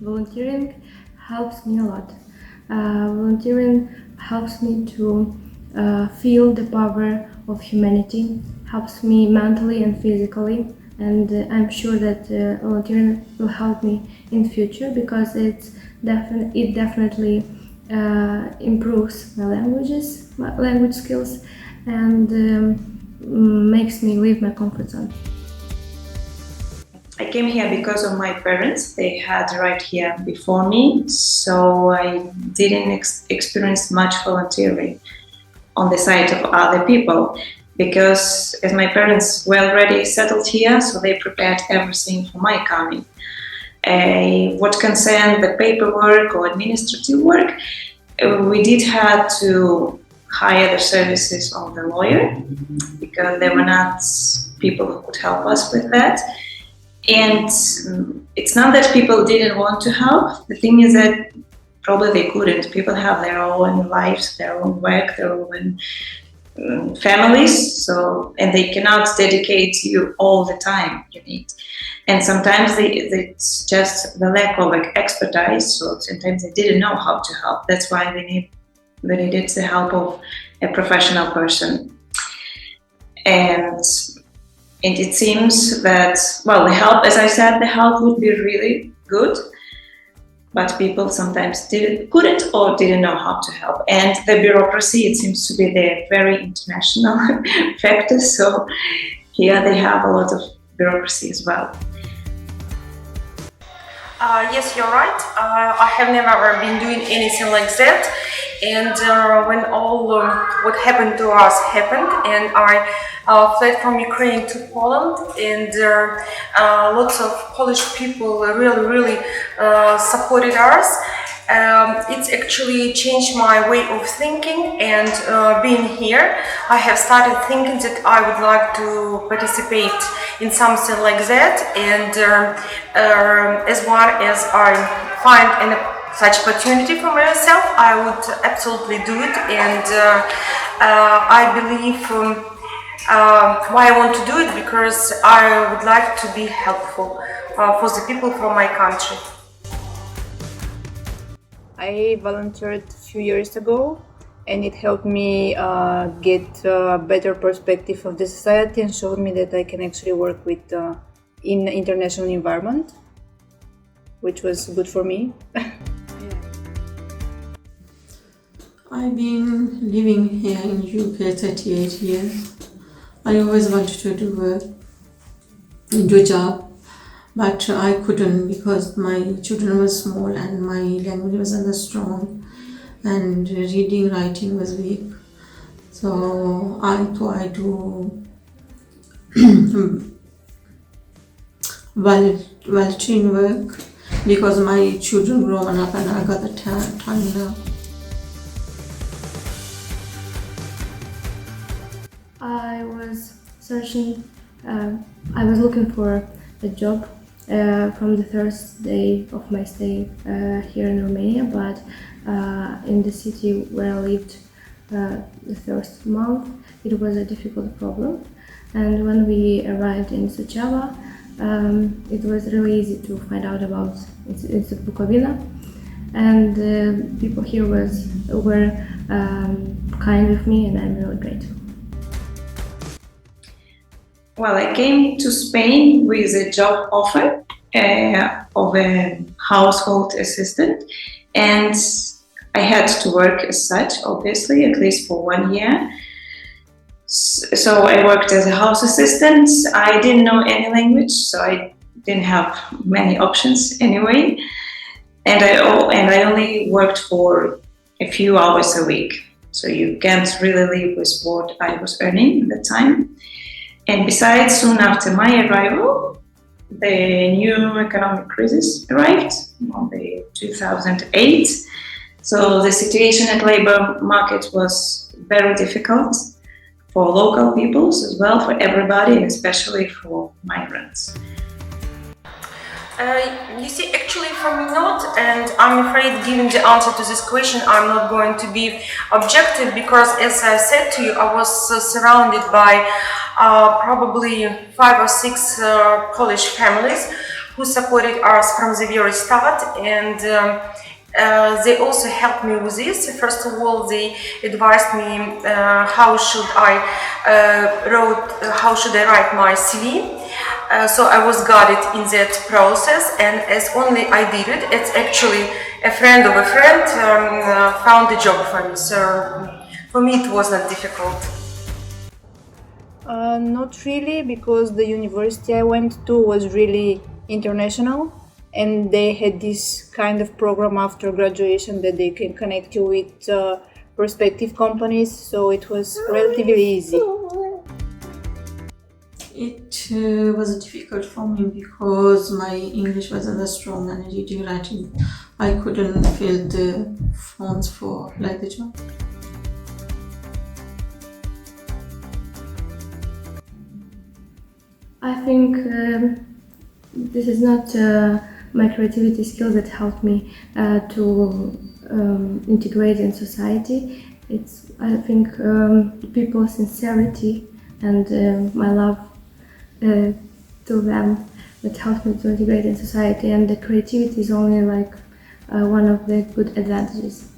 volunteering helps me a lot. Volunteering helps me to feel the power of humanity, helps me mentally and physically, and I'm sure that volunteering will help me in future because it definitely improves my language skills, and makes me leave my comfort zone. I came here because of my parents. They had right here before me, so I didn't experience much volunteering on the side of other people because as my parents were already settled here, so they prepared everything for my coming. What concerned the paperwork or administrative work, we did have to hire the services of the lawyer because there were not people who could help us with that. And it's not that people didn't want to help. The thing is that probably they couldn't. People have their own lives, their own work, their own families, so and they cannot dedicate you all the time you need. And sometimes it's just the lack of expertise. So sometimes they didn't know how to help. That's why they needed the help of a professional person. And it seems that, well, the help, as I said, the help would be really good, but people sometimes couldn't or didn't know how to help. And the bureaucracy, it seems to be the very international factor. So here they have a lot of bureaucracy as well. Yes, you're right. I have never been doing anything like that. And when all what happened to us happened, and I fled from Ukraine to Poland, and lots of Polish people really supported us. It's actually changed my way of thinking, and being here, I have started thinking that I would like to participate in something like that, and as long as I find such opportunity for myself, I would absolutely do it. And I believe why I want to do it, because I would like to be helpful for the people from my country. I volunteered a few years ago, and it helped me get a better perspective of the society and showed me that I can actually work with in international environment, which was good for me. I've been living here in UK 38 years. I always wanted to do a job, but I couldn't because my children were small and my language wasn't as strong and reading, writing was weak. So I tried to volunteering work because my children grown up and I got the time now. I was searching, I was looking for a job from the first day of my stay here in Romania, but in the city where I lived the first month, it was a difficult problem. And when we arrived in Suceava, it was really easy to find out about it's Bukovina, and people here were kind with me, and I'm really grateful. Well, I came to Spain with a job offer of a household assistant, and I had to work as such, obviously, at least for 1 year. So I worked as a house assistant. I didn't know any language, so I didn't have many options anyway. And I only worked for a few hours a week, so you can't really live with what I was earning at the time. And besides, soon after my arrival, the new economic crisis arrived on the 2008. So the situation at labor market was very difficult for local peoples as well, for everybody, and especially for migrants. You see, actually for me not, and I'm afraid giving the answer to this question I'm not going to be objective, because as I said to you, I was surrounded by probably 5 or 6 Polish families who supported us from the very start, and they also helped me with this. First of all, they advised me how should I write my CV. So I was guided in that process, and as only I did it, it's actually a friend of a friend found a job for me. So for me, it was not difficult. Not really, because the university I went to was really international, and they had this kind of program after graduation that they can connect you with prospective companies, so it was relatively easy. It was difficult for me because my English wasn't as strong and reading writing I couldn't fill the forms for like the job. I think this is not my creativity skill that helped me to integrate in society. It's, I think, people's sincerity and my love to them that helps me to integrate in society, and the creativity is only like one of the good advantages.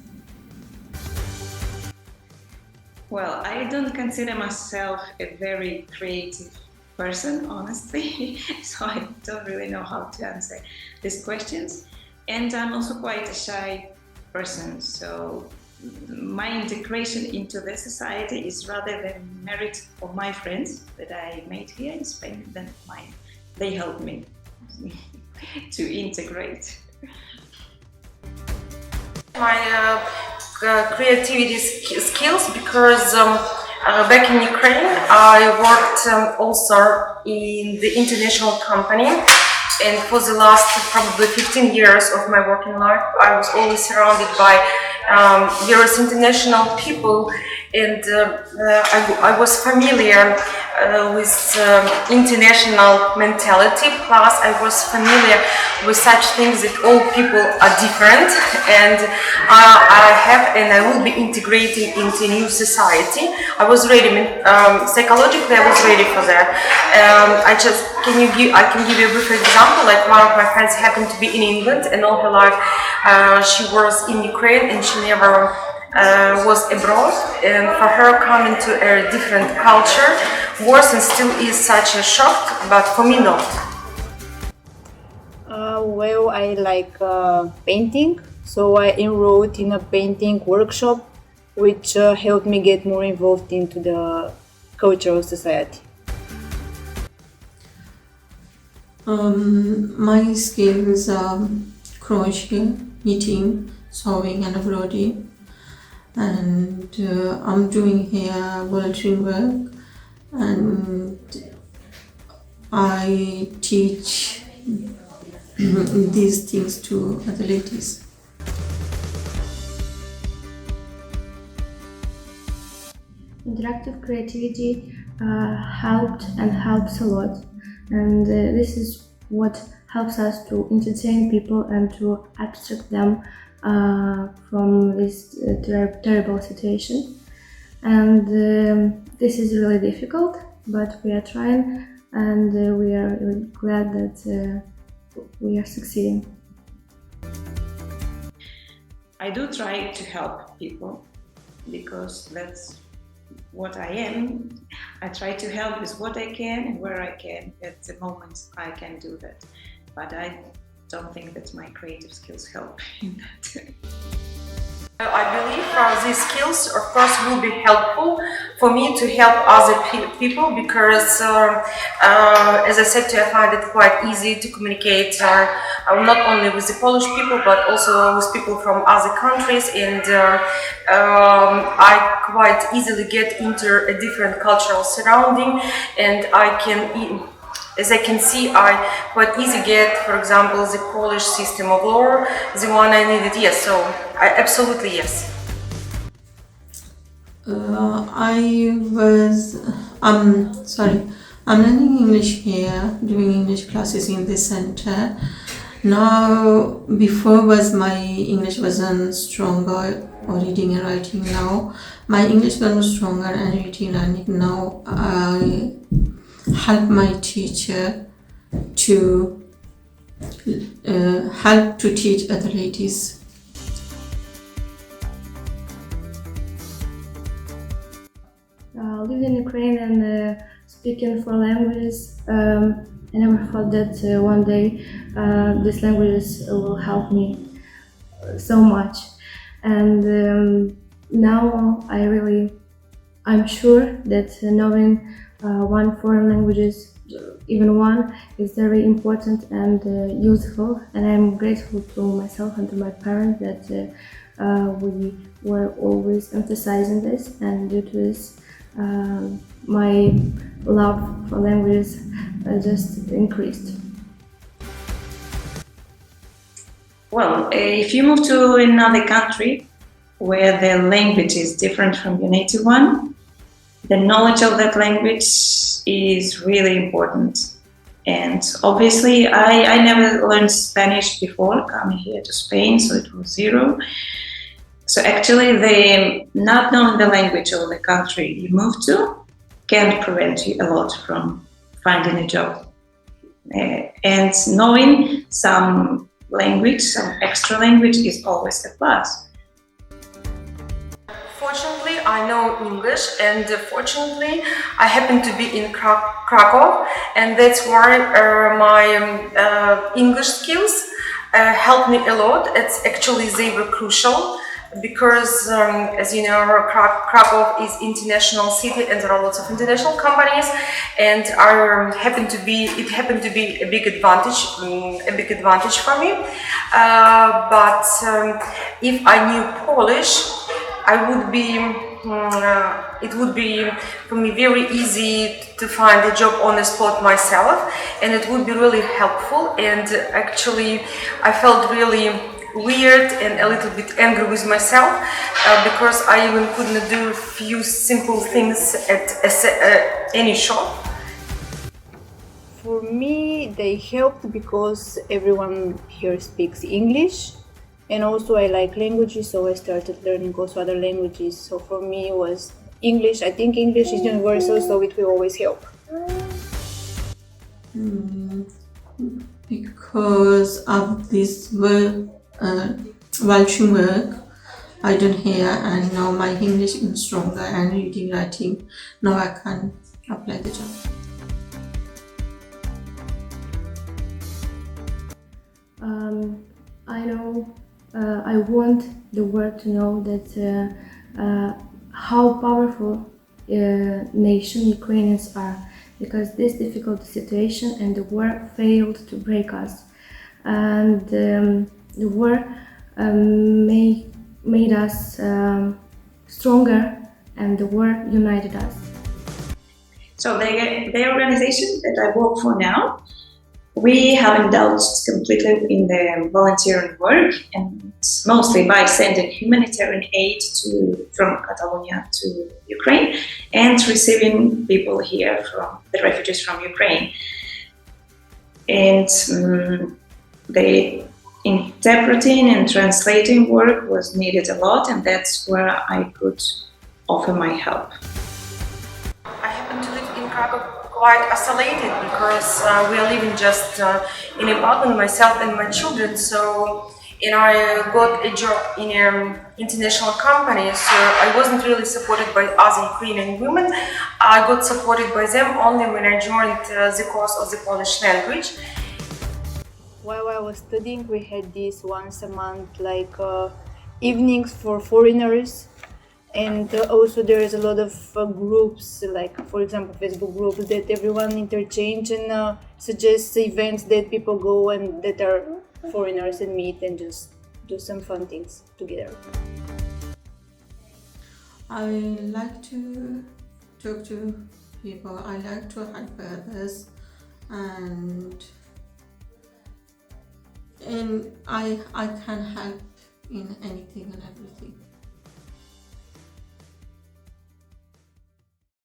Well, I don't consider myself a very creative person, honestly, so I don't really know how to answer these questions. And I'm also quite a shy person, so my integration into the society is rather the merit of my friends that I made here in Spain than mine. They helped me to integrate. My creativity skills, because back in Ukraine I worked also in the international company, and for the last probably 15 years of my working life I was always surrounded by various international people, and I was familiar with international mentality, plus I was familiar with such things that all people are different, and I have and I will be integrating into a new society. I was ready, psychologically I was ready for that. I can give you a brief example. Like, one of my friends happened to be in England, and all her life she was in Ukraine, and she never was abroad, and for her coming to a different culture was and still is such a shock, but for me not. Well, I like painting, so I enrolled in a painting workshop, which helped me get more involved into the cultural society. My skills are crochet, knitting, sewing and embroidery, and I'm doing here volunteering work, and I teach these things to other ladies. Interactive creativity helped and helps a lot, and this is what helps us to entertain people and to abstract them from this terrible situation. And this is really difficult, but we are trying, and we are really glad that we are succeeding. I do try to help people because that's what I am. I try to help with what I can and where I can. At the moment I can do that, but I don't think that my creative skills help in that. I believe these skills, of course, will be helpful for me to help other people, because, as I said to you, I find it quite easy to communicate not only with the Polish people, but also with people from other countries, and I quite easily get into a different cultural surrounding, and as I can see, I quite easily get, for example, the Polish system of law, the one I needed. Yes, so absolutely yes. I'm learning English here, doing English classes in this center. Now, before was my English wasn't stronger or reading and writing. Now, my English was stronger and reading and writing. Now, I help my teacher to help to teach other ladies. Living in Ukraine and speaking four languages, I never thought that one day these languages will help me so much. And now I'm sure that knowing one foreign languages, even one, is very important and useful. And I'm grateful to myself and to my parents that we were always emphasizing this, and due to this, my love for languages just increased. Well, if you move to another country where the language is different from your native one, the knowledge of that language is really important. And obviously, I never learned Spanish before coming here to Spain, so it was zero. So actually, the not knowing the language of the country you move to can prevent you a lot from finding a job. And knowing some language, some extra language, is always a plus. Fortunately, I know English, and fortunately, I happen to be in Krakow, and that's why my English skills help me a lot. It's actually they were crucial because, as you know, Krakow is international city, and there are lots of international companies, and it happened to be a big advantage for me. But if I knew Polish, it would be for me very easy to find a job on the spot myself, and it would be really helpful. And actually, I felt really weird and a little bit angry with myself because I even couldn't do a few simple things at any shop. For me, they helped because everyone here speaks English, and also I like languages, so I started learning also other languages. So for me, it was English. I think English is universal, so it will always help. Because of this Welsh work I done here, and now my English is stronger, and reading, writing, now I can apply the job. I know I want the world to know that how powerful nation Ukrainians are, because this difficult situation and the war failed to break us, and the war made us stronger, and the war united us. So the organization that I work for now, we have indulged completely in the volunteering work, and mostly by sending humanitarian aid from Catalonia to Ukraine, and receiving people here from the refugees from Ukraine. And the interpreting and translating work was needed a lot, and that's where I could offer my help. I happen to live in Krakow quite isolated because we are living just in an apartment, myself and my children. So, and I got a job in an international company, so I wasn't really supported by other Ukrainian women. I got supported by them only when I joined the course of the Polish language. While I was studying, we had this once a month, like evenings for foreigners. And also there is a lot of groups, like for example Facebook groups, that everyone interchange and suggests events that people go and that are foreigners and meet and just do some fun things together. I like to talk to people, I like to help others, and I can help in anything and everything.